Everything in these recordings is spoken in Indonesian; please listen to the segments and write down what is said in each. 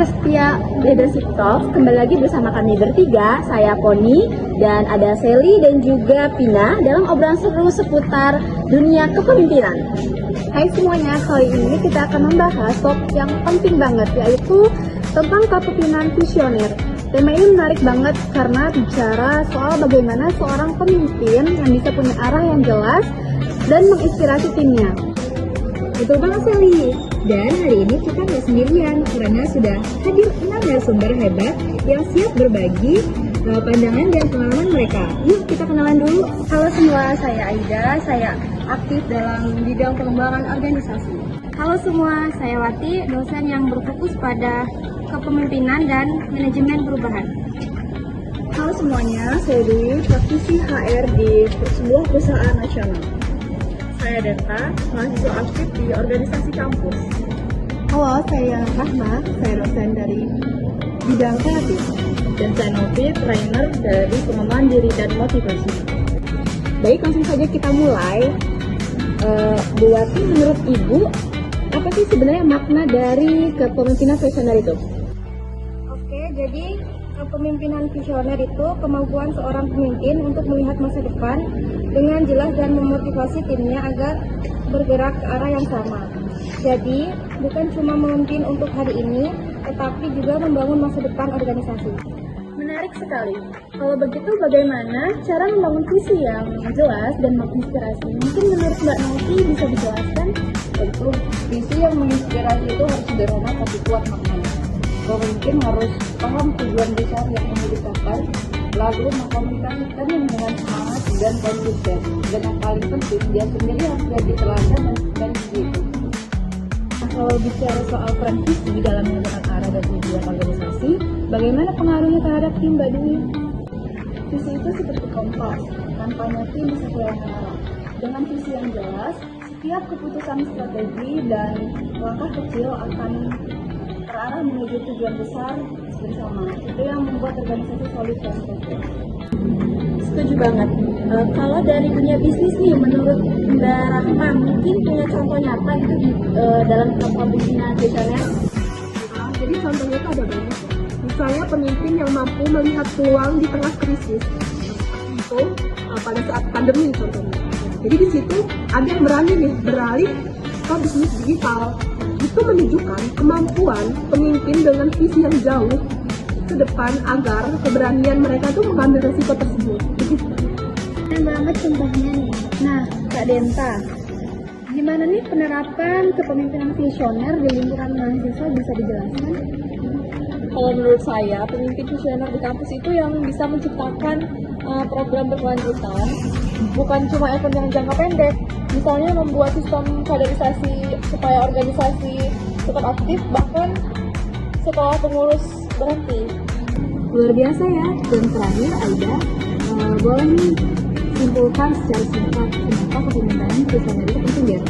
setia Leadership Talks, kembali lagi bersama kami bertiga, saya Poni, dan ada Sally dan juga Pina dalam obrolan seru seputar dunia kepemimpinan. Hai semuanya, kali ini kita akan membahas topik yang penting banget, yaitu tentang kepemimpinan visioner. Tema ini menarik banget karena bicara soal bagaimana seorang pemimpin yang bisa punya arah yang jelas dan menginspirasi timnya. Betul banget Sally. Dan hari ini kita nggak sendirian karena sudah hadir 6 narasumber hebat yang siap berbagi pandangan dan pengalaman mereka. Yuk kita kenalan dulu. Halo semua, saya Aida, saya aktif dalam bidang pengembangan organisasi. Halo semua, saya Wati, dosen yang berfokus pada kepemimpinan dan manajemen perubahan. Halo semuanya, saya Dewi, praktisi HR di sebuah perusahaan nasional. Saya Denta, mahasiswa aktif di organisasi kampus. Halo, saya Rahma, saya dosen dari bidang kreatif. Dan saya Novi, trainer dari pengembangan diri dan motivasi. Baik, langsung saja kita mulai. Bu Wati, menurut Ibu, apa sih sebenarnya makna dari kepemimpinan visioner itu? Oke, jadi kepemimpinan visioner itu kemampuan seorang pemimpin untuk melihat masa depan dengan jelas dan memotivasi timnya agar bergerak ke arah yang sama. Jadi, bukan cuma memimpin untuk hari ini, tetapi juga membangun masa depan organisasi. Menarik sekali. Kalau begitu bagaimana cara membangun visi yang jelas dan menginspirasi? Mungkin menurut Mbak Novi bisa dijelaskan? Tentu, visi yang menginspirasi itu harus sederhana tapi kuat maknanya. Pemimpin harus paham tujuan besar yang ingin dicapai, lalu mengkomunikasikannya dengan semangat dan konsisten. Dan yang paling penting, dia sendiri harus jadi teladan dan begitu. Kalau bicara soal peran visi dalam menentukan arah dan tujuan organisasi, bagaimana pengaruhnya terhadap tim, Mbak Dwi? Visi itu seperti kompas, tanpanya tim bisa kehilangan arah. Dengan visi yang jelas, setiap keputusan strategi dan langkah kecil akan terarah menuju tujuan besar bersama. Itu yang membuat organisasi solid dan kokoh. Setuju banget. Kalau dari dunia bisnis nih, menurut Mbak Rahma, mungkin punya contoh nyata gitu dalam kepemimpinan visioner? Jadi contohnya itu ada banyak ya. Misalnya pemimpin yang mampu melihat peluang di tengah krisis. Itu pada saat pandemi contohnya. Jadi di situ ada yang berani nih beralih ke bisnis digital. Itu menunjukkan kemampuan pemimpin dengan visi yang jauh ke depan agar keberanian mereka tuh mengambil resiko tersebut. Keren banget contohnya nih. Nah, Kak Denta, gimana nih penerapan kepemimpinan visioner di lingkungan mahasiswa, bisa dijelaskan? Kalau menurut saya, pemimpin visioner di kampus itu yang bisa menciptakan program berkelanjutan, bukan cuma event yang jangka pendek. Misalnya membuat sistem kaderisasi supaya organisasi tetap aktif, bahkan setelah pengurus berhenti. Luar biasa ya. Dan terakhir, Aida, boleh nih simpulkan secara singkat kenapa kepemimpinan visioner itu penting ya?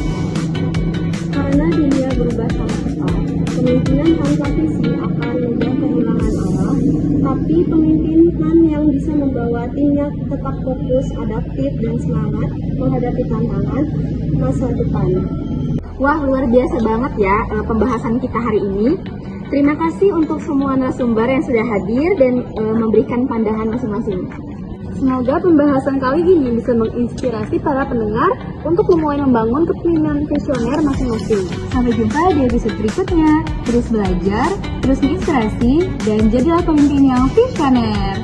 Karena dunia berubah sangat cepat, kemungkinan tanpa visi akan mudah kehilangan arah, tapi pemimpinan yang bisa membawa timnya tetap fokus, adaptif, dan semangat menghadapi tantangan masa depan. Wah, luar biasa banget ya pembahasan kita hari ini. Terima kasih untuk semua narasumber yang sudah hadir dan memberikan pandangan masing-masing. Semoga pembahasan kali ini bisa menginspirasi para pendengar untuk memulai membangun kepemimpinan visioner masing-masing. Sampai jumpa di episode berikutnya. Terus belajar, terus menginspirasi, dan jadilah pemimpin yang visioner.